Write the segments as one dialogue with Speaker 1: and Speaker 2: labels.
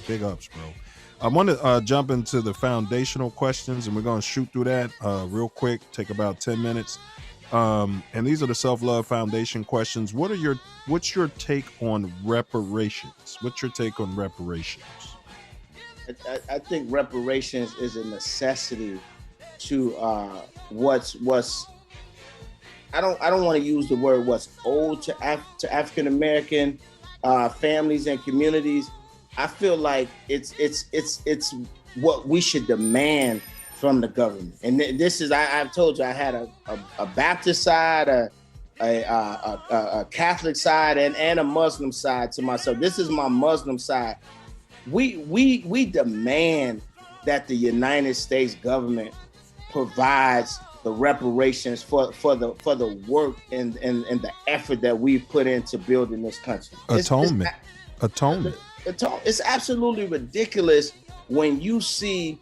Speaker 1: Big ups, bro. I want to jump into the foundational questions, and we're going to shoot through that real quick. Take about 10 minutes. And these are the self-love foundation questions. What's your take on reparations? What's your take on reparations?
Speaker 2: I think reparations is a necessity to what's I don't want to use the word what's owed to African American families and communities. I feel like it's what we should demand from the government. And this is I've told you I had a Baptist side, a Catholic side, and a Muslim side to myself. This is my Muslim side. We demand that the United States government provides the reparations for the work and the effort that we've put into building this country.
Speaker 1: Atonement.
Speaker 2: It's absolutely ridiculous when you see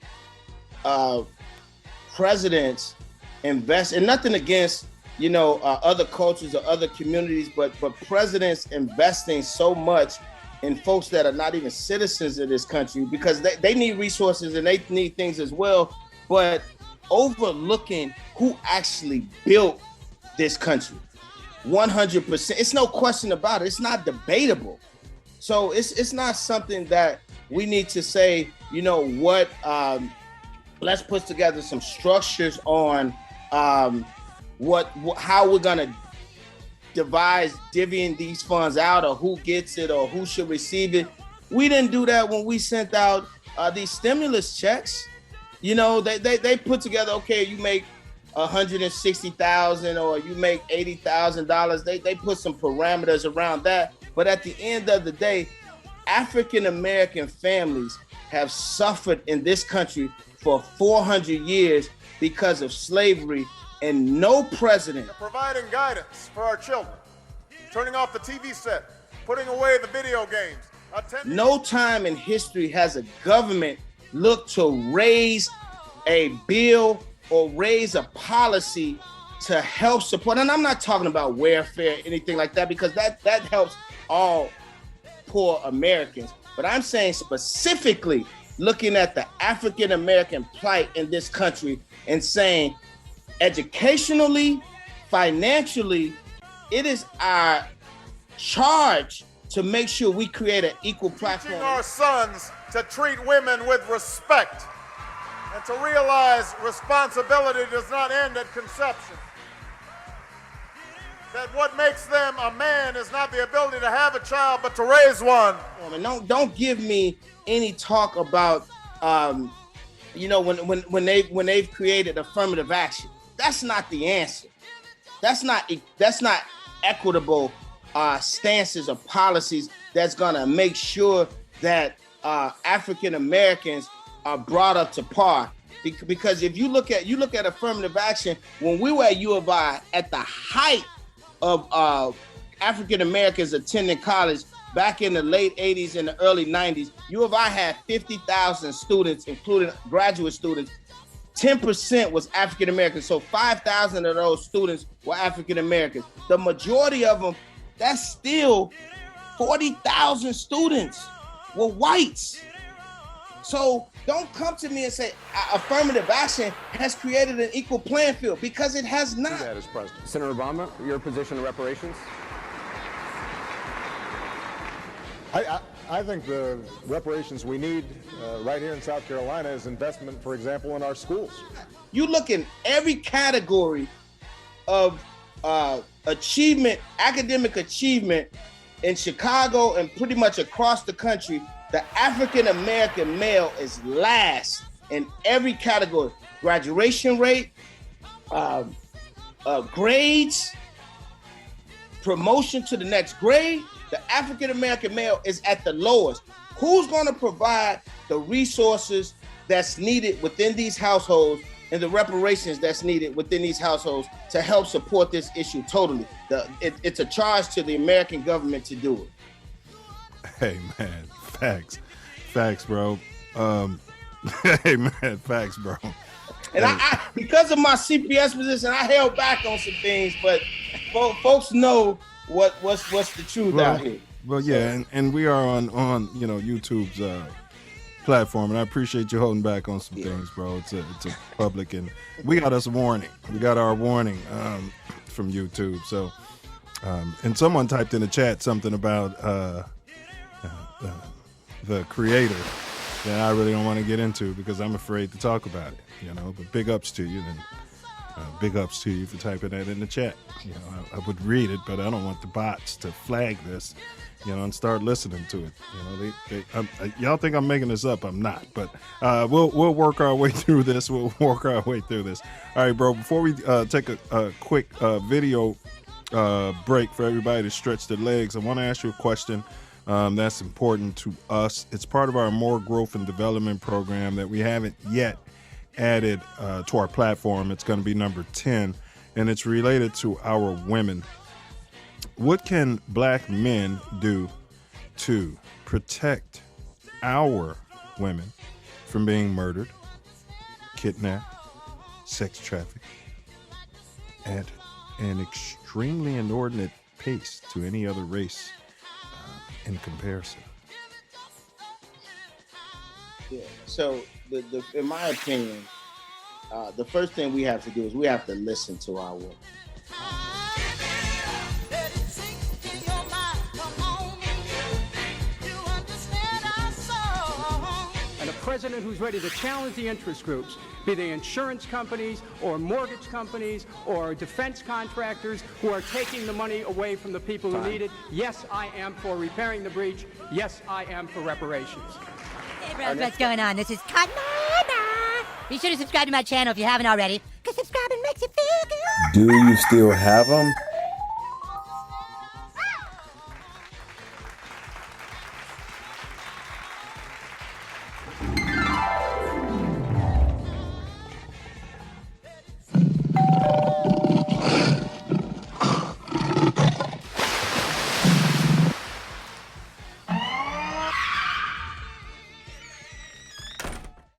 Speaker 2: presidents invest, and nothing against other cultures or other communities, but presidents investing so much in folks that are not even citizens of this country, because they need resources and they need things as well, but overlooking who actually built this country. 100%. It's no question about it. It's not debatable. So it's not something that we need to say, let's put together some structures on how we're gonna devise divvying these funds out, or who gets it, or who should receive it. We didn't do that when we sent out these stimulus checks. They put together, okay, you make $160,000 or you make $80,000. They put some parameters around that. But at the end of the day, African American families have suffered in this country for 400 years because of slavery, and no president.
Speaker 3: Providing guidance for our children, turning off the TV set, putting away the video games.
Speaker 2: No time in history has a government looked to raise a bill or raise a policy to help support. And I'm not talking about welfare, anything like that, because that helps all poor Americans. But I'm saying specifically looking at the African American plight in this country and saying, educationally, financially, it is our charge to make sure we create an equal platform.
Speaker 3: Teaching our sons to treat women with respect and to realize responsibility does not end at conception. That what makes them a man is not the ability to have a child, but to raise one.
Speaker 2: Don't give me any talk about, when they've created affirmative action. That's not the answer. That's not equitable stances or policies that's gonna make sure that African Americans are brought up to par. Because if you look at affirmative action, when we were at U of I at the height of African Americans attending college back in the late 80s and the early 90s, U of I had 50,000 students, including graduate students. 10% was African American, so 5,000 of those students were African Americans. The majority of them, that's still 40,000 students were whites. So don't come to me and say affirmative action has created an equal playing field, because it has not.
Speaker 4: That is President. Senator Obama, your position on reparations?
Speaker 5: I think the reparations we need right here in South Carolina is investment, for example, in our schools.
Speaker 2: You look in every category of achievement, academic achievement in Chicago and pretty much across the country, the African American male is last in every category. Graduation rate, grades, promotion to the next grade. The African American male is at the lowest. Who's going to provide the resources that's needed within these households and the reparations that's needed within these households to help support this issue totally? It's a charge to the American government to do it.
Speaker 1: Hey, man, facts, bro. Hey, man, facts, bro.
Speaker 2: And I because of my CPS position, I held back on some things, but folks know what's the truth out here.
Speaker 1: Well, yeah, and we are on YouTube's platform, and I appreciate you holding back on some things, bro. It's a public, and we got us a warning. We got our warning from YouTube. So, and someone typed in the chat something about the creator that I really don't want to get into because I'm afraid to talk about it. You know, but big ups to you, and big ups to you for typing that in the chat. You know, I would read it, but I don't want the bots to flag this, you know, and start listening to it. You know, y'all think I'm making this up? I'm not. But we'll work our way through this. All right, bro. Before we take a quick video break for everybody to stretch their legs, I want to ask you a question that's important to us. It's part of our More Growth and Development program that we haven't yet added to our platform. It's going to be number 10, and it's related to our women. What can black men do to protect our women from being murdered, kidnapped, sex trafficked at an extremely inordinate pace to any other race in comparison?
Speaker 2: Yeah. So, in my opinion, the first thing we have to do is we have to listen to our women.
Speaker 6: And a president who's ready to challenge the interest groups, be they insurance companies or mortgage companies or defense contractors who are taking the money away from the people who need it. Yes, I am for repairing the breach. Yes, I am for reparations.
Speaker 7: Hey, bros, what's going on? This is Cotton. Be sure to subscribe to my channel if you haven't already, because subscribing makes you feel good.
Speaker 8: Do you still have them?